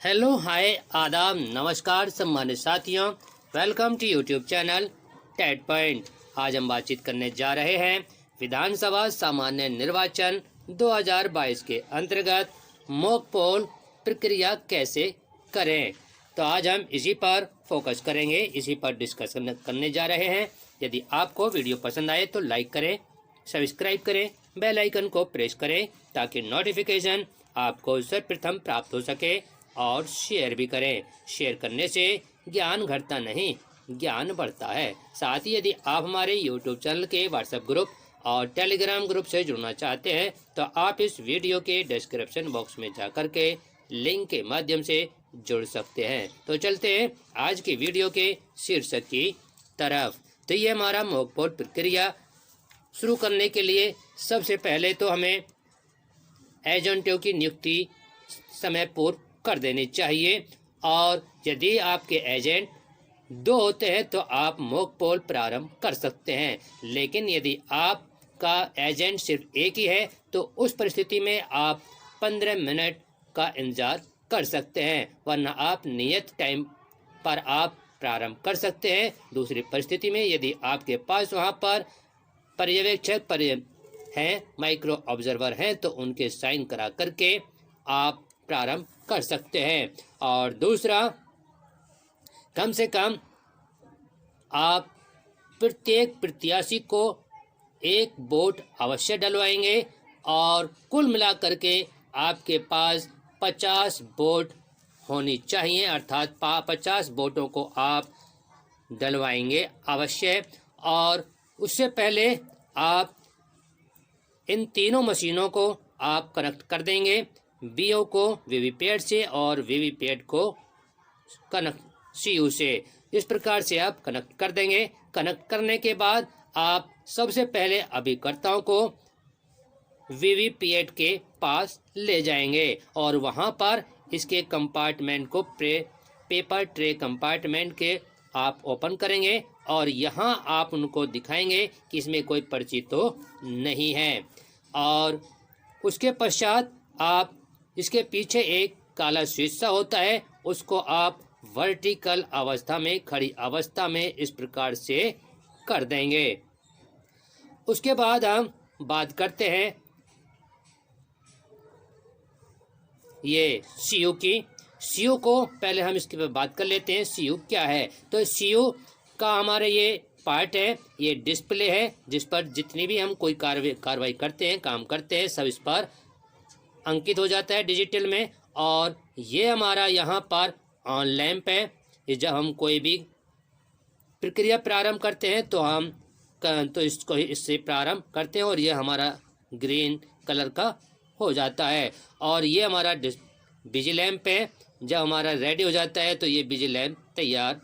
Hello hi आदाब नमस्कार सम्मानित साथियों, welcome to YouTube channel TET point. आज हम बातचीत करने जा रहे हैं विधानसभा सामान्य निर्वाचन 2022 के अंतर्गत मॉक पोल प्रक्रिया कैसे करें। तो आज हम इसी पर फोकस करेंगे, इसी पर डिस्कशन करने जा रहे हैं। यदि आपको वीडियो पसंद आए तो लाइक करें, सब्सक्राइब करें, बेल आइकन को प्रेस करें ताकि नोटिफिकेशन आपको सर्वप्रथम प्राप्त हो सके, और शेयर भी करें। शेयर करने से ज्ञान घटता नहीं, ज्ञान बढ़ता है। साथ ही यदि आप हमारे यूट्यूब चैनल के व्हाट्सएप ग्रुप और टेलीग्राम ग्रुप से जुड़ना चाहते हैं तो आप इस वीडियो के डिस्क्रिप्शन बॉक्स में जाकर के लिंक के माध्यम से जुड़ सकते हैं। तो चलते हैं आज की वीडियो के शीर्षक की तरफ। तो ये हमारा मॉक पोल प्रक्रिया शुरू करने के लिए सबसे पहले तो हमें एजेंटों की नियुक्ति समय पूर्व कर देनी चाहिए, और यदि आपके एजेंट 2 होते हैं तो आप मॉक पोल प्रारंभ कर सकते हैं। लेकिन यदि आपका एजेंट सिर्फ एक ही है तो उस परिस्थिति में आप 15 मिनट का इंतजार कर सकते हैं, वरना आप नियत टाइम पर आप प्रारंभ कर सकते हैं। दूसरी परिस्थिति में यदि आपके पास वहां पर पर्यवेक्षक हैं, माइक्रो ऑब्जर्वर हैं, तो उनके साइन करा करके आप प्रारंभ कर सकते हैं। और दूसरा, कम से कम आप प्रत्येक प्रत्याशी को एक वोट अवश्य डलवाएंगे, और कुल मिलाकर के आपके पास 50 वोट होनी चाहिए, अर्थात 50 वोटों को आप डलवाएंगे अवश्य। और उससे पहले आप इन तीनों मशीनों को आप कनेक्ट कर देंगे, बीओ को वीवीपैट से और वीवीपैट को कनेक्ट सीयू से। इस प्रकार से आप कनेक्ट कर देंगे। कनेक्ट करने के बाद आप सबसे पहले अभिकर्ताओं को वीवीपैट के पास ले जाएंगे, और वहां पर इसके कंपार्टमेंट को पेपर ट्रे कंपार्टमेंट के आप ओपन करेंगे, और यहां आप उनको दिखाएंगे कि इसमें कोई पर्ची तो नहीं है। और उसके पश्चात आप इसके पीछे एक काला स्विच सा होता है, उसको आप वर्टिकल अवस्था में, खड़ी अवस्था में इस प्रकार से कर देंगे। उसके बाद हम बात करते हैं ये सीयू की। सीयू को पहले हम इसके पर बात कर लेते हैं, सीयू क्या है। तो सीयू का हमारे ये पार्ट है, ये डिस्प्ले है जिस पर जितनी भी हम कोई कार्रवाई करते हैं, काम करते हैं, सब इस पर अंकित हो जाता है डिजिटल में। और ये हमारा यहाँ पर ऑन लैंप है। जब हम कोई भी प्रक्रिया प्रारंभ करते हैं तो इसको इससे प्रारंभ करते हैं, और ये हमारा ग्रीन कलर का हो जाता है। और ये हमारा बिजी लैंप है, जब हमारा रेडी हो जाता है तो ये बिजी लैंप तैयार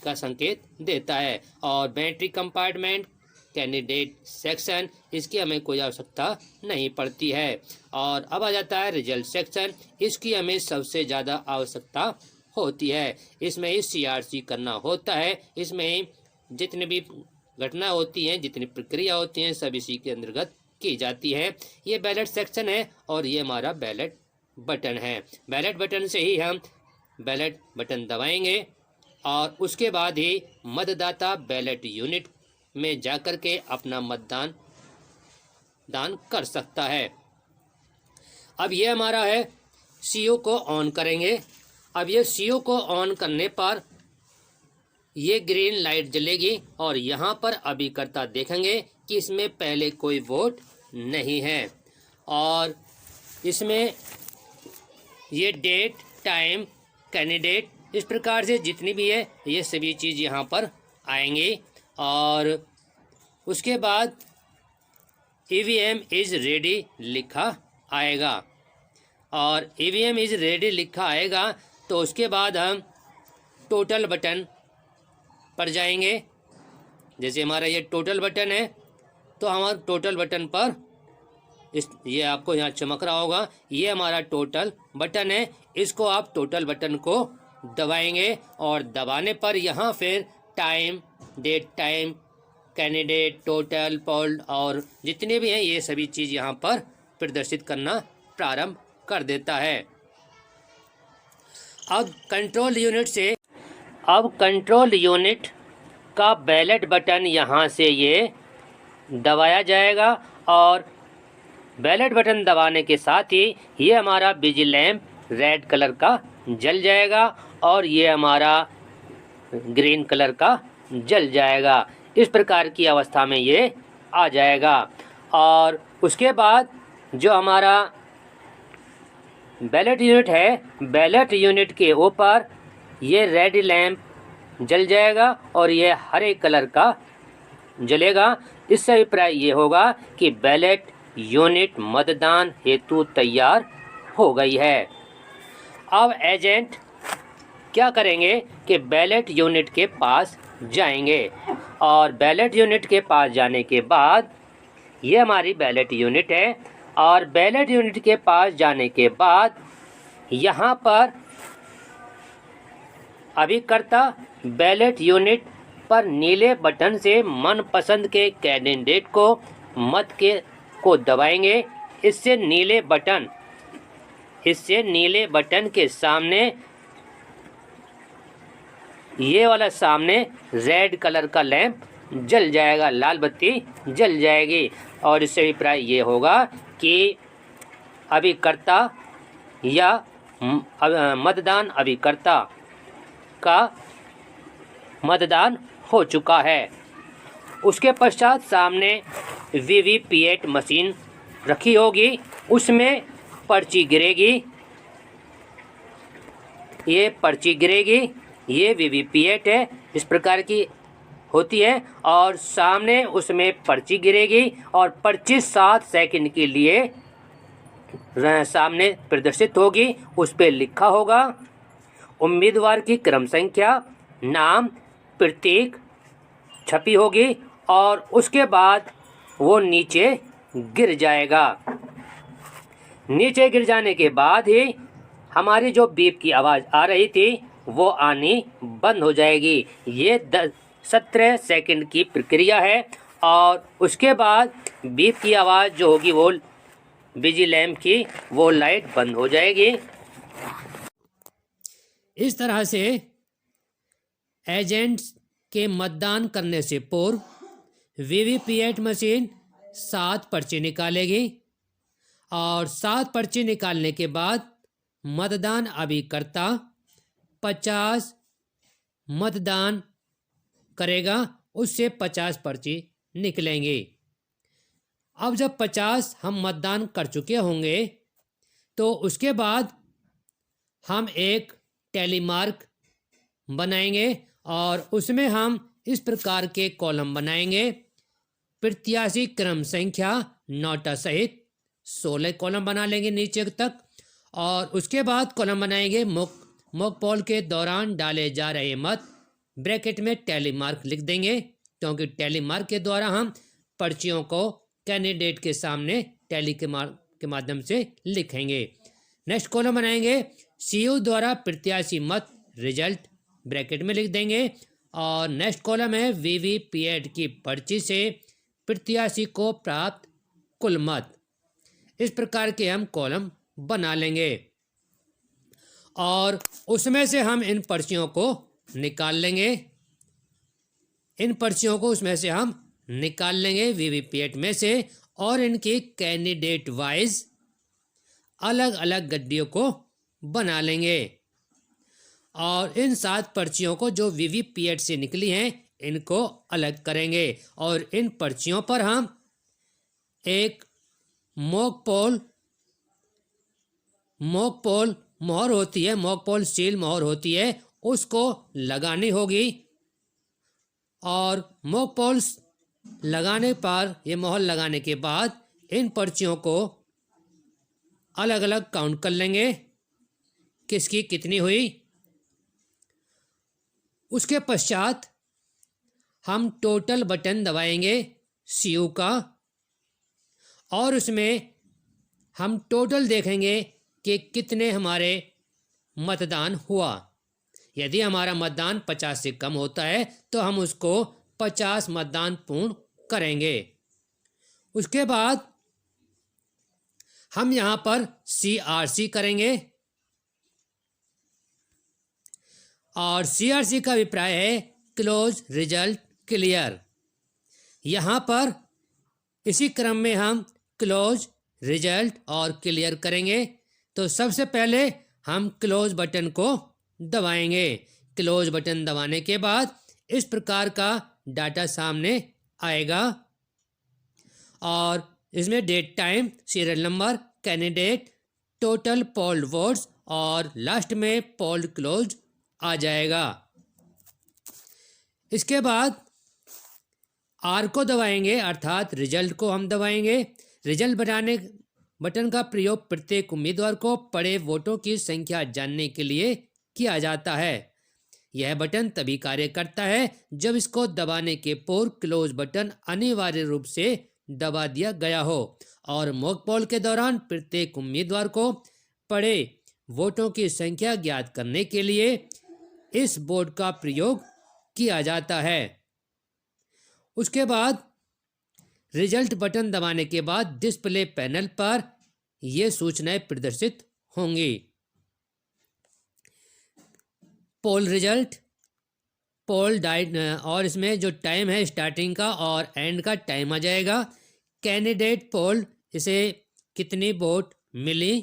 का संकेत देता है। और बैटरी कंपार्टमेंट, कैंडिडेट सेक्शन, इसकी हमें कोई आवश्यकता नहीं पड़ती है। और अब आ जाता है रिजल्ट सेक्शन, इसकी हमें सबसे ज़्यादा आवश्यकता होती है। इसमें ही सीआरसी करना होता है, इसमें जितनी भी घटना होती हैं, जितनी प्रक्रिया होती हैं, सब इसी के अंतर्गत की जाती है। ये बैलेट सेक्शन है, और ये हमारा बैलेट बटन है। बैलेट बटन से ही हम बैलेट बटन दबाएंगे, और उसके बाद ही मतदाता बैलेट यूनिट में जाकर के अपना मतदान कर सकता है। अब ये हमारा है, सीयू को ऑन करेंगे। अब ये सीयू को ऑन करने पर ये ग्रीन लाइट जलेगी, और यहाँ पर अभिकर्ता देखेंगे कि इसमें पहले कोई वोट नहीं है, और इसमें ये डेट, टाइम, कैंडिडेट, इस प्रकार से जितनी भी है ये सभी चीज़ यहाँ पर आएंगी। और उसके बाद ईवीएम इज़ रेडी लिखा आएगा, और ईवीएम इज़ रेडी लिखा आएगा तो उसके बाद हम टोटल बटन पर जाएंगे। जैसे हमारा ये टोटल बटन है, तो हमारे टोटल बटन पर ये आपको यहाँ चमक रहा होगा, ये हमारा टोटल बटन है। इसको आप टोटल बटन को दबाएंगे, और दबाने पर यहाँ फिर time, date, time, candidate, total, poll और जितने भी हैं ये सभी चीज़ यहाँ पर प्रदर्शित करना प्रारंभ कर देता है। अब कंट्रोल यूनिट का बैलेट बटन यहाँ से ये दबाया जाएगा और बैलेट बटन दबाने के साथ ही ये हमारा बिजली लैंप रेड कलर का जल जाएगा और ये हमारा ग्रीन कलर का जल जाएगा। इस प्रकार की अवस्था में ये आ जाएगा। और उसके बाद जो हमारा बैलेट यूनिट है, बैलेट यूनिट के ऊपर ये रेड लैंप जल जाएगा और ये हरे कलर का जलेगा। इससे अभिप्राय ये होगा कि बैलेट यूनिट मतदान हेतु तैयार हो गई है। अब एजेंट क्या करेंगे कि बैलेट यूनिट के पास जाएंगे और बैलेट यूनिट के पास जाने के बाद ये हमारी बैलेट यूनिट है और बैलेट यूनिट के पास जाने के बाद यहाँ पर अभिकर्ता बैलेट यूनिट पर नीले बटन से मनपसंद के कैंडिडेट को मत को दबाएंगे। इससे नीले बटन के सामने ये वाला सामने रेड कलर का लैंप जल जाएगा, लाल बत्ती जल जाएगी और इससे अभिप्राय ये होगा कि अभिकर्ता या मतदान अभिकर्ता का मतदान हो चुका है। उसके पश्चात सामने वीवीपीएटी मशीन रखी होगी, उसमें पर्ची गिरेगी। ये पर्ची गिरेगी, ये वीवीपीएटी है, इस प्रकार की होती है और सामने उसमें पर्ची गिरेगी और पर्ची 7 सेकंड के लिए सामने प्रदर्शित होगी। उस पर लिखा होगा उम्मीदवार की क्रम संख्या, नाम, प्रतीक छपी होगी और उसके बाद वो नीचे गिर जाएगा। नीचे गिर जाने के बाद ही हमारी जो बीप की आवाज़ आ रही थी वो आनी बंद हो जाएगी। ये 17 सेकंड की प्रक्रिया है और उसके बाद बीप की आवाज़ जो होगी वो बिजली लैंप की वो लाइट बंद हो जाएगी। इस तरह से एजेंट्स के मतदान करने से पूर्व वीवीपीएटी मशीन 7 पर्ची निकालेगी और 7 पर्ची निकालने के बाद मतदान अभिकर्ता 50 मतदान करेगा, उससे 50 पर्ची निकलेंगी। अब जब 50 हम मतदान कर चुके होंगे तो उसके बाद हम एक टेलीमार्क बनाएंगे और उसमें हम इस प्रकार के कॉलम बनाएंगे। प्रत्याशी क्रम संख्या नोटा सहित 16 कॉलम बना लेंगे नीचे तक और उसके बाद कॉलम बनाएंगे मॉक पोल के दौरान डाले जा रहे मत ब्रैकेट में टेलीमार्क लिख देंगे, क्योंकि टेलीमार्क के द्वारा हम पर्चियों को कैंडिडेट के सामने टैली के माध्यम से लिखेंगे। नेक्स्ट कॉलम बनाएंगे सीयू द्वारा प्रत्याशी मत रिजल्ट ब्रैकेट में लिख देंगे और नेक्स्ट कॉलम है वीवीपीएटी की पर्ची से प्रत्याशी को प्राप्त कुल मत। इस प्रकार के हम कॉलम बना लेंगे और उसमें से हम इन पर्चियों को निकाल लेंगे। इन पर्चियों को उसमें से हम निकाल लेंगे वीवीपीएटी में से और इनकी कैंडिडेट वाइज अलग अलग गड्डियों को बना लेंगे और इन 7 पर्चियों को जो वीवीपीएटी से निकली हैं इनको अलग करेंगे और इन पर्चियों पर हम एक मॉक पोल मोहर होती है, मॉक पोल सील मोहर होती है, उसको लगानी होगी और मॉक पोल्स लगाने पर ये मोहर लगाने के बाद इन पर्चियों को अलग अलग काउंट कर लेंगे किसकी कितनी हुई। उसके पश्चात हम टोटल बटन दबाएंगे सीयू का और उसमें हम टोटल देखेंगे कि कितने हमारे मतदान हुआ। यदि हमारा मतदान 50 से कम होता है तो हम उसको 50 मतदान पूर्ण करेंगे। उसके बाद हम यहाँ पर CRC करेंगे और CRC का अभिप्राय है क्लोज रिजल्ट क्लियर। यहाँ पर इसी क्रम में हम क्लोज रिजल्ट और क्लियर करेंगे। तो सबसे पहले हम क्लोज बटन को दबाएंगे। क्लोज बटन दबाने के बाद इस प्रकार का डाटा सामने आएगा और इसमें date, time, serial number, candidate, total polled votes और लास्ट में पोल्ड क्लोज आ जाएगा। इसके बाद आर को दबाएंगे अर्थात रिजल्ट को हम दबाएंगे। रिजल्ट बनाने बटन का प्रयोग प्रत्येक उम्मीदवार को पड़े वोटों की संख्या जानने के लिए किया जाता है। यह बटन तभी कार्य करता है जब इसको दबाने के पूर्व क्लोज बटन अनिवार्य रूप से दबा दिया गया हो और मॉक पोल के दौरान प्रत्येक उम्मीदवार को पड़े वोटों की संख्या ज्ञात करने के लिए इस बोर्ड का प्रयोग किया जाता है। उसके बाद रिजल्ट बटन दबाने के बाद डिस्प्ले पैनल पर ये सूचनाएं प्रदर्शित होंगी। पोल रिजल्ट, पोल डाइट और इसमें जो टाइम है स्टार्टिंग का और एंड का टाइम आ जाएगा। कैंडिडेट पोल, इसे कितनी वोट मिली,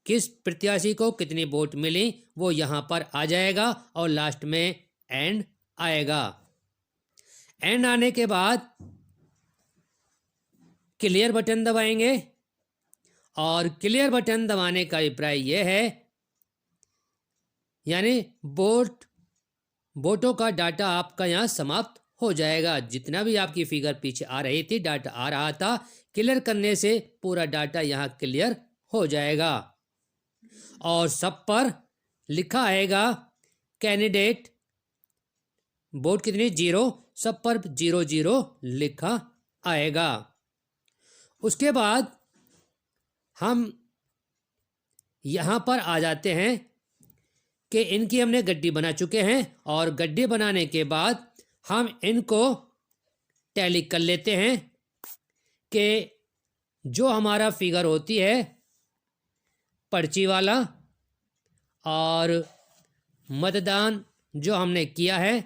किस प्रत्याशी को कितनी वोट मिली वो यहाँ पर आ जाएगा और लास्ट में एंड आएगा। एंड आने के बाद क्लियर बटन दबाएंगे और क्लियर बटन दबाने का अभिप्राय यह है यानी वोटों का डाटा आपका यहाँ समाप्त हो जाएगा। जितना भी आपकी फिगर पीछे आ रही थी, डाटा आ रहा था, क्लियर करने से पूरा डाटा यहाँ क्लियर हो जाएगा और सब पर लिखा आएगा कैंडिडेट वोट कितनी 0, सब पर 0 लिखा आएगा। उसके बाद हम यहाँ पर आ जाते हैं कि इनकी हमने गड्डी बना चुके हैं और गड्डी बनाने के बाद हम इनको टैली कर लेते हैं कि जो हमारा फिगर होती है पर्ची वाला और मतदान जो हमने किया है,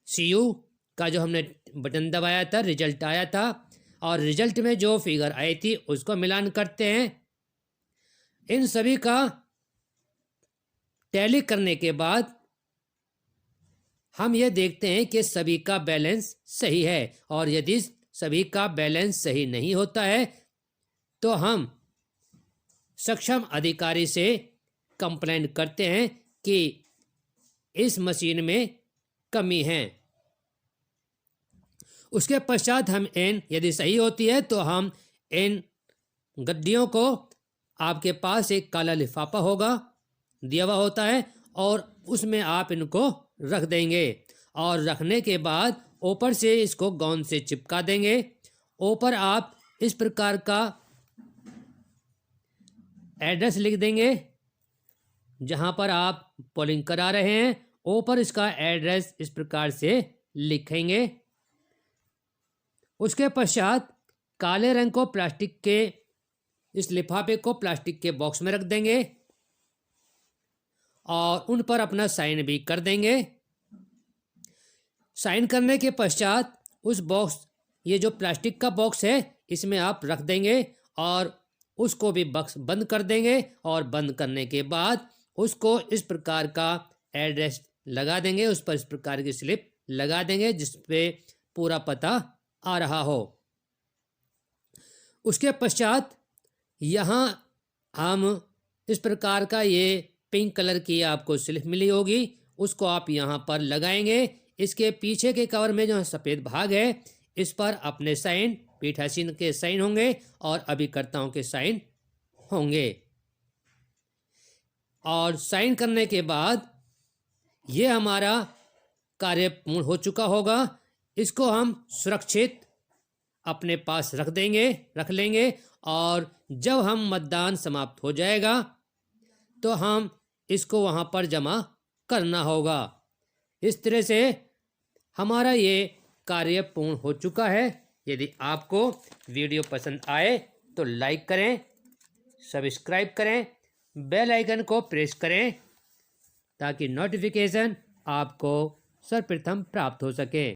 CU का जो हमने बटन दबाया था, रिजल्ट आया था और रिजल्ट में जो फिगर आई थी उसको मिलान करते हैं। इन सभी का टैली करने के बाद हम ये देखते हैं कि सभी का बैलेंस सही है और यदि सभी का बैलेंस सही नहीं होता है तो हम सक्षम अधिकारी से कंप्लेंट करते हैं कि इस मशीन में कमी है। उसके पश्चात हम यदि सही होती है तो हम इन गड्डियों को, आपके पास एक काला लिफाफा होगा दिया हुआ होता है और उसमें आप इनको रख देंगे और रखने के बाद ऊपर से इसको गोंद से चिपका देंगे। ऊपर आप इस प्रकार का एड्रेस लिख देंगे जहां पर आप पोलिंग करा रहे हैं। ऊपर इसका एड्रेस इस प्रकार से लिखेंगे। उसके पश्चात काले रंग को प्लास्टिक के इस लिफाफे को प्लास्टिक के बॉक्स में रख देंगे और उन पर अपना साइन भी कर देंगे। साइन करने के पश्चात उस बॉक्स, ये जो प्लास्टिक का बॉक्स है, इसमें आप रख देंगे और उसको भी बॉक्स बंद कर देंगे और बंद करने के बाद उसको इस प्रकार का एड्रेस लगा देंगे, उस पर इस प्रकार की स्लिप लगा देंगे जिस पे पूरा पता आ रहा हो। उसके पश्चात यहाँ हम इस प्रकार का ये पिंक कलर की आपको स्लिप मिली होगी, उसको आप यहाँ पर लगाएंगे। इसके पीछे के कवर में जो सफ़ेद भाग है इस पर अपने साइन, पीठासीन के साइन होंगे और अभिकर्ताओं के साइन होंगे। और साइन करने के बाद ये हमारा कार्य पूर्ण हो चुका होगा। इसको हम सुरक्षित अपने पास रख लेंगे और जब हम मतदान समाप्त हो जाएगा तो हम इसको वहाँ पर जमा करना होगा। इस तरह से हमारा ये कार्य पूर्ण हो चुका है। यदि आपको वीडियो पसंद आए तो लाइक करें, सब्सक्राइब करें, बेल आइकन को प्रेस करें ताकि नोटिफिकेशन आपको सर्वप्रथम प्राप्त हो सके।